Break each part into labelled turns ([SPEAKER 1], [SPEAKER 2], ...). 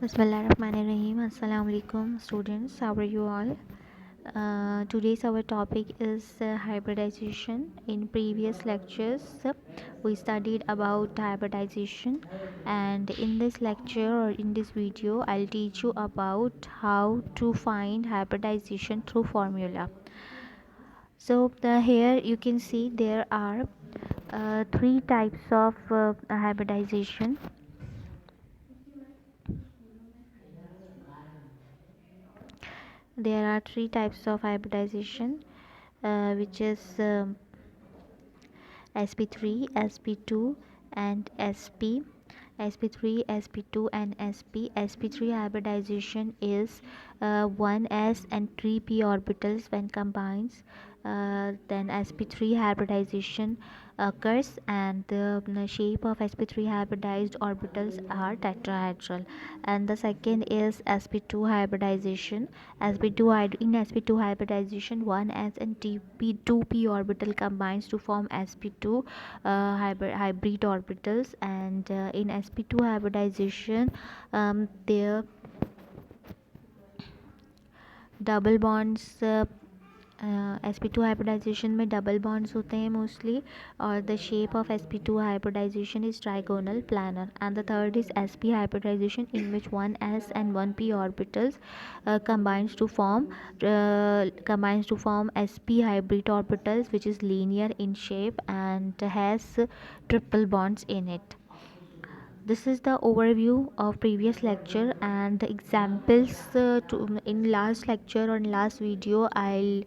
[SPEAKER 1] Bismillahirrahmanirrahim. Assalamu alaikum students. How are you all? Today's our topic is hybridization. In previous lectures, we studied about hybridization, and in this lecture or in this video, I'll teach you about how to find hybridization through formula. So here you can see there are three types of hybridization. There are three types of hybridization, which is sp3, sp2 and sp3, sp2 and sp3 hybridization is 1s and 3p orbitals when combined. Then sp3 hybridization occurs, and the shape of sp3 hybridized orbitals are tetrahedral. And the second is sp2 hybridization. In sp2 hybridization, 1s and 2p orbital combines to form sp2 hybrid orbitals. And in sp2 hybridization, their double bonds sp2 hybridisation में double bonds होते हैं mostly, और the shape of sp2 hybridisation is trigonal planar. And the third is sp hybridisation in which 1s and 1p orbitals combines to form sp hybrid orbitals, which is linear in shape and has triple bonds in it. This is the overview of previous lecture and the examples. In last lecture or in last video, I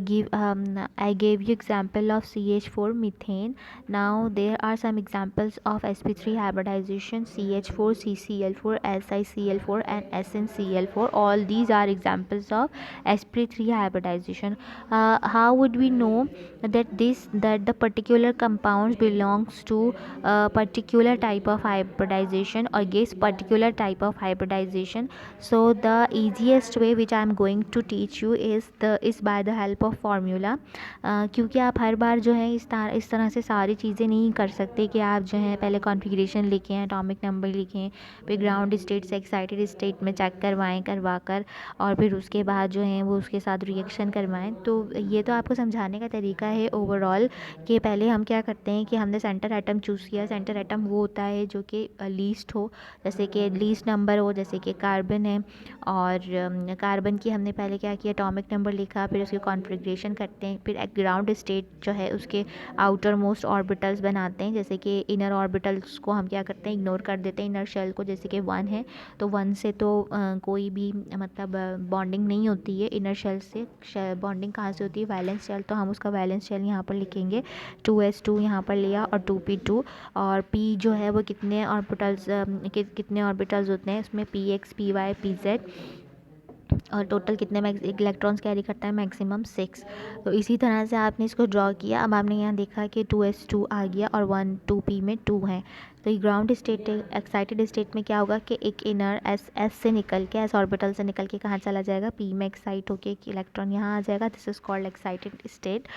[SPEAKER 1] gave you example of CH4 methane. Now there are some examples of sp3 hybridization: CH4, CCl4, SiCl4 and SnCl4. All these are examples of sp3 hybridization. How would we know that the particular compounds belongs to a particular type of hybridization or gives particular type of hybridization? So the easiest way which I am going to teach you is by the help of formula. क्योंकि आप हर बार जो है इस तरह से सारी चीज़ें नहीं कर सकते कि आप जो है पहले कॉन्फ़िगरेशन लिखें, एटॉमिक नंबर लिखें, फिर ग्राउंड स्टेट से एक्साइटेड स्टेट में चेक करवा कर और फिर उसके बाद जो है वो उसके साथ रिएक्शन करवाएं. तो ये तो आपको समझाने का तरीका है ओवरऑल, कि पहले हम क्या करते हैं कि हमने सेंटर एटम चूज़ किया. सेंटर एटम वो होता है जो कि लीस्ट हो, जैसे कि लीस्ट नंबर हो, जैसे कि कार्बन है. और कार्बन की हमने पहले क्या किया, एटॉमिक नंबर लिखा, फिर उसकी कॉन्फ़िगरेशन करते हैं, फिर एक ग्राउंड स्टेट जो है उसके आउटर मोस्ट ऑर्बिटल्स बनाते हैं. जैसे कि इनर ऑर्बिटल्स को हम क्या करते हैं, इग्नोर कर देते हैं. इनर शेल को, जैसे कि 1 है तो 1 से तो कोई भी मतलब बॉन्डिंग नहीं होती है. इनर शेल से बॉन्डिंग कहाँ से होती है, वैलेंस शेल, तो हम उसका वैलेंस शेल यहाँ पर लिखेंगे. 2s2 यहाँ पर लिया और 2p2. और p जो है वो कितने ऑर्बिटल्स होते हैं, इसमें px py pz, और टोटल कितने इलेक्ट्रॉन्स कैरी करता है, मैक्सिमम 6. तो इसी तरह से आपने इसको ड्रॉ किया. अब आपने यहाँ देखा कि 2s2 आ गया और 2p में 2 है. तो ये ग्राउंड स्टेट, एक्साइटेड स्टेट में क्या होगा कि एक इनर एस से निकल के, एस ऑर्बिटल से निकल के कहाँ चला जाएगा, p में एक्साइट होके एक इलेक्ट्रॉन यहाँ आ जाएगा. This is called excited state.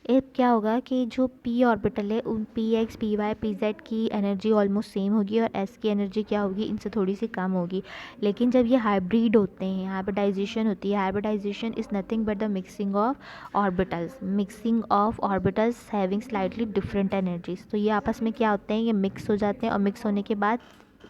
[SPEAKER 1] अब क्या होगा कि जो p ऑर्बिटल है उन px py pz की एनर्जी ऑलमोस्ट सेम होगी, और s की एनर्जी क्या होगी, इनसे थोड़ी सी कम होगी. लेकिन जब ये हाइब्रिड होते हैं, हाइब्रिडाइजेशन होती है, hybridisation is nothing but the mixing of orbitals having slightly different energies. तो ये आपस में क्या होते हैं, ये मिक्स हो जाते हैं, और मिक्स होने के बाद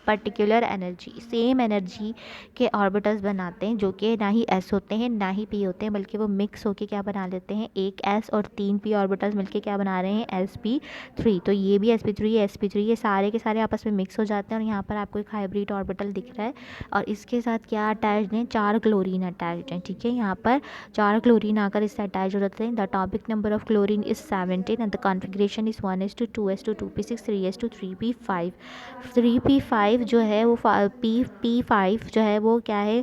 [SPEAKER 1] पर्टिकुलर एनर्जी, सेम एनर्जी के ऑर्बिटल्स बनाते हैं, जो कि ना ही s होते हैं ना ही p होते हैं, बल्कि वो मिक्स होके क्या बना लेते हैं, एक s और 3 p ऑर्बिटल्स मिलके क्या बना रहे हैं, sp3. तो ये भी sp3 ये सारे के सारे आपस में मिक्स हो जाते हैं. और यहाँ पर आपको एक हाइब्रिड ऑर्बिटल दिख रहा है, और इसके साथ क्या अटैच्ड हैं, 4 क्लोरीन अटैच्ड हैं. ठीक है, यहाँ पर 4 क्लोरीन आकर इससे अटैच हो जाते हैं. The atomic number of chlorine is 17 and the configuration is 1s2 2s2 2p6 3s2 3p5. 3p5 जो है वो p5 जो है वो क्या है,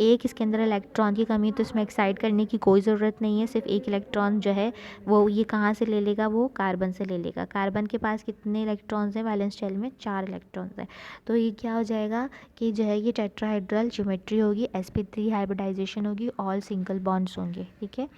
[SPEAKER 1] एक इसके अंदर इलेक्ट्रॉन की कमी है, तो इसमें एक्साइट करने की कोई ज़रूरत नहीं है. सिर्फ एक इलेक्ट्रॉन जो है वो ये कहाँ से ले लेगा, वो कार्बन से ले लेगा. कार्बन के पास कितने इलेक्ट्रॉन्स हैं, वैलेंस शेल में 4 इलेक्ट्रॉन्स हैं. तो ये क्या हो जाएगा कि जो है ये टेट्राहेड्रल ज्योमेट्री होगी, sp3 हाइब्रिडाइजेशन होगी, ऑल सिंगल बॉन्ड्स होंगे. ठीक है.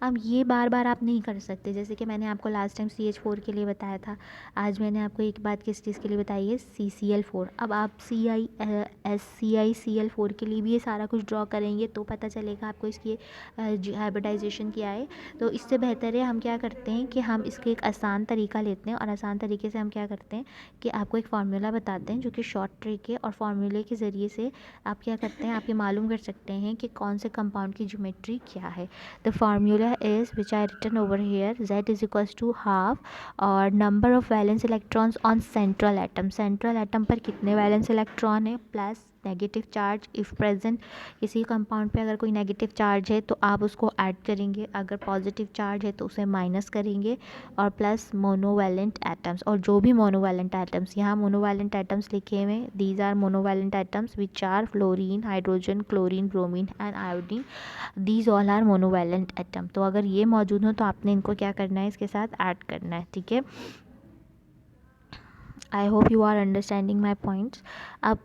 [SPEAKER 1] अब ये बार बार आप नहीं कर सकते, जैसे कि मैंने आपको लास्ट टाइम CH4 के लिए बताया था, आज मैंने आपको एक बात किस चीज़ के लिए बताई है, CCl4। अब आप CiCl4 के लिए भी ये सारा कुछ ड्रॉ करेंगे तो पता चलेगा आपको इसकी हाइब्रिडाइजेशन क्या है। तो इससे बेहतर है हम क्या करते हैं कि हम इसके एक आसान तरीका लेते हैं, और आसान तरीके से हम क्या करते हैं कि आपको एक फार्मूला बताते हैं जो कि शॉर्ट ट्रिक है, और फार्मूले के ज़रिए से आप क्या करते हैं, आप ये मालूम कर सकते हैं कि कौन से कंपाउंड की ज्योमेट्री क्या है। The formula is which I written over here, Z is equals to half or number of valence electrons on central atom. Central atom पर कितने वैलेंस इलेक्ट्रॉन है plus negative charge if present. किसी compound पे अगर कोई negative charge है तो आप उसको ऐड करेंगे, अगर पॉजिटिव चार्ज है तो उसे माइनस करेंगे, और प्लस मोनोवैलेंट एटम्स। और जो भी मोनोवैलेंट एटम्स, यहाँ मोनोवैलेंट एटम्स लिखे हुए हैं, these are monovalent atoms which are fluorine, hydrogen, chlorine, bromine and iodine. These all are monovalent atom. तो अगर ये मौजूद हो तो आपने इनको क्या करना है, इसके साथ ऐड करना है, ठीक है। I hope you are understanding my points. अब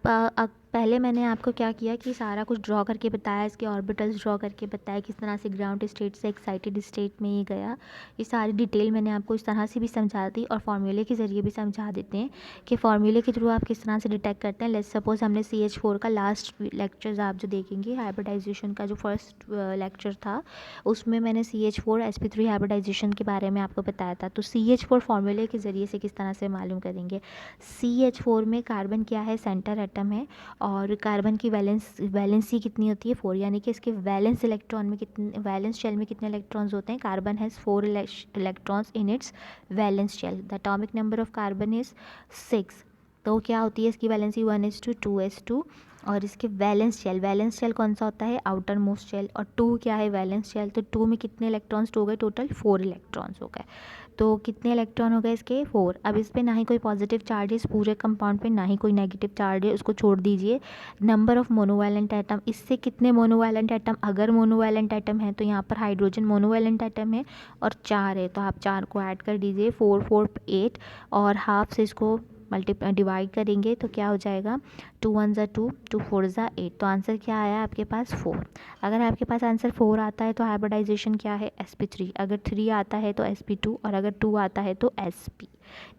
[SPEAKER 1] पहले मैंने आपको क्या किया कि सारा कुछ ड्रॉ करके बताया, इसके ऑर्बिटल्स ड्रॉ करके बताया, किस तरह से ग्राउंड स्टेट से एक्साइटेड स्टेट में ये गया। ये सारी डिटेल मैंने आपको इस तरह से भी समझा दी, और फार्मूले के ज़रिए भी समझा देते हैं कि फार्मूले के थ्रू आप किस तरह से डिटेक्ट करते हैं। लेट्स सपोज हमने CH4 का लास्ट लेक्चर्स आप जो देखेंगे, हाइब्रिडाइजेशन का जो फर्स्ट लेक्चर था, उसमें मैंने CH4 sp3 हाइब्रिडाइजेशन के बारे में आपको बताया था। तो CH4 फार्मूले के ज़रिए से किस तरह से मालूम करेंगे। CH4 में कार्बन क्या है, सेंटर एटम है, और कार्बन की वैलेंसी कितनी होती है, 4, यानी कि इसके वैलेंस इलेक्ट्रॉन में कितने, वैलेंस शेल में कितने इलेक्ट्रॉन्स होते हैं। Carbon has 4 electrons in its valence shell. The atomic number of carbon is 6। तो क्या होती है इसकी वैलेंसी, 1s2 2s2। और इसके वैलेंस शेल कौन सा होता है, आउटर मोस्ट शेल। और 2 क्या है, वैलेंस शेल। तो 2 में कितने इलेक्ट्रॉन्स हो गए, टोटल 4 इलेक्ट्रॉन्स हो गए। तो कितने इलेक्ट्रॉन हो गए इसके, 4। अब इस पर ना ही कोई पॉजिटिव चार्ज है, इस पूरे कंपाउंड पे ना ही कोई नेगेटिव चार्ज है, उसको छोड़ दीजिए। नंबर ऑफ मोनोवैलेंट एटम, इससे कितने मोनोवैलेंट एटम, अगर मोनोवैलेंट एटम है तो यहाँ पर हाइड्रोजन मोनोवैलेंट एटम है और 4 है, तो आप 4 को ऐड कर दीजिए, 4 4 8, और हाफ से इसको डिवाइड करेंगे तो क्या हो जाएगा, 2 1 ज़ा 2, 2 4 ज़ा 8। तो आंसर क्या आया आपके पास, 4। अगर आपके पास आंसर 4 आता है तो हाइब्रिडाइजेशन क्या है, sp3। अगर 3 आता है तो sp2, और अगर 2 आता है तो sp।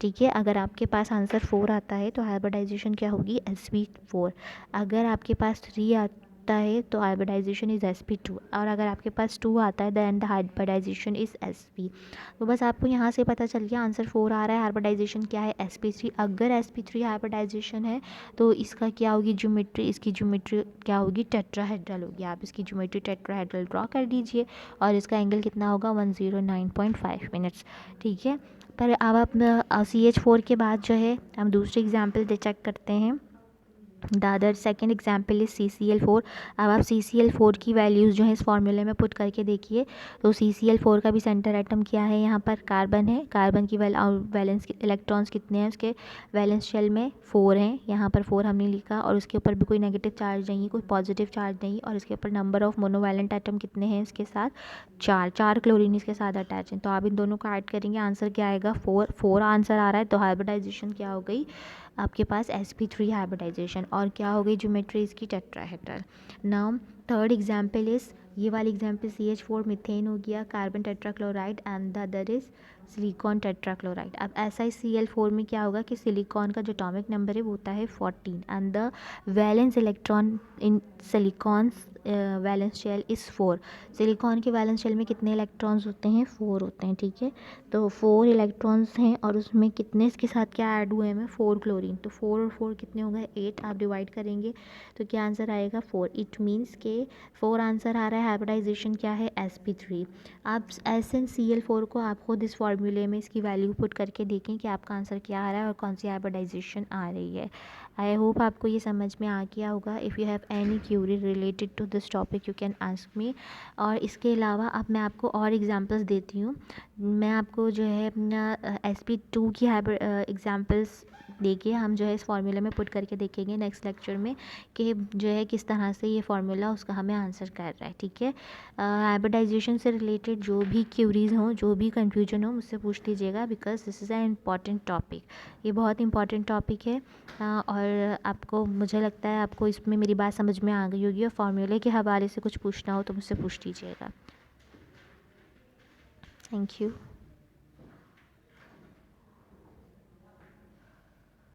[SPEAKER 1] ठीक है, अगर आपके पास आंसर 4 आता है तो हाइब्रिडाइजेशन क्या होगी, sp4। अगर आपके पास 3 आता है तो हाइब्रिडाइजेशन इज़ sp2, और अगर आपके पास 2 आता है then the hybridisation is sp। तो बस आपको यहाँ से पता चल गया आंसर 4 आ रहा है, हाइब्रिडाइजेशन क्या है, sp3। अगर sp3 हाइब्रिडाइजेशन है तो इसका क्या होगी ज्योमेट्री, इसकी ज्योमेट्री क्या होगी, टेट्राहेड्रल होगी। आप इसकी ज्योमेट्री टेट्राहेड्रल ड्रॉ कर दीजिए, और इसका एंगल कितना होगा, 109.5 मिनट्स। ठीक है, पर अब आप CH4 के बाद जो है हम दूसरी एग्जाम्पल चेक करते हैं। The other second example is CCl4। अब आप CCl4 की वैल्यूज़ जो है इस फॉर्मूले में पुट करके देखिए। तो CCl4 का भी सेंटर एटम क्या है, यहाँ पर कार्बन है। कार्बन की वैलेंस इलेक्ट्रॉन्स कितने हैं उसके, वैलेंस शेल में 4 हैं, यहाँ पर 4 हमने लिखा, और उसके ऊपर भी कोई नेगेटिव चार्ज नहीं, कोई पॉजिटिव चार्ज नहीं। और इसके ऊपर नंबर ऑफ मोनोवैलेंट एटम कितने हैं इसके साथ, 4 क्लोरीन इसके साथ अटैच हैं। तो आप इन दोनों को ऐड करेंगे, आंसर क्या आएगा, 4 आंसर आ रहा है। तो हाइब्रिडाइजेशन क्या हो गई आपके पास, sp3 हाइब्रिडाइजेशन। और क्या हो गई ज्योमेट्री इसकी, tetrahedral. Now third example is, ये वाली एग्जाम्पल CH4 मीथेन हो गया, carbon tetrachloride, and the other is silicon tetrachloride. अब SiCl4 में क्या होगा कि सिलिकॉन का जो एटॉमिक नंबर है वो होता है 14, and the valence electron in silicon valence shell is 4। Silicon के वैलेंस शेल में कितने इलेक्ट्रॉन्स होते हैं, 4 होते हैं। ठीक है, तो 4 इलेक्ट्रॉन्स हैं, और उसमें कितने इसके साथ क्या ऐड हुए हैं, 4 क्लोरीन। तो 4 और 4 कितने हो गए, 8। आप डिवाइड करेंगे तो क्या आंसर आएगा, 4। इट मीन्स के 4 आंसर आ रहा है, हाइब्रिडाइजेशन क्या है, sp3। आप SnCl4 को आप खुद इस फॉर्मूले में इसकी वैल्यू पुट करके देखें कि आपका आंसर क्या आ रहा है और कौन सी हाइब्रिडाइजेशन आ रही है। आई होप आपको ये समझ में आ गया होगा। If you have any query related to this topic you can ask me. और इसके अलावा अब मैं आपको और एग्जांपल्स देती हूँ। मैं आपको जो है अपना sp2 की एग्जांपल्स देखिए, हम जो है इस फार्मूला में पुट करके देखेंगे नेक्स्ट लेक्चर में कि जो है किस तरह से ये फार्मूला उसका हमें आंसर कर रहा है। ठीक है, हाइब्रिडाइजेशन से रिलेटेड जो भी क्यूरीज़ हों, जो भी कन्फ्यूजन हो, मुझसे पूछ लीजिएगा, because this is an important topic. ये बहुत इंपॉर्टेंट टॉपिक है, और आपको, मुझे लगता है आपको इसमें मेरी बात समझ में आ गई होगी। और फार्मूले के हवाले से कुछ पूछना हो तो मुझसे पूछ लीजिएगा। Thank you.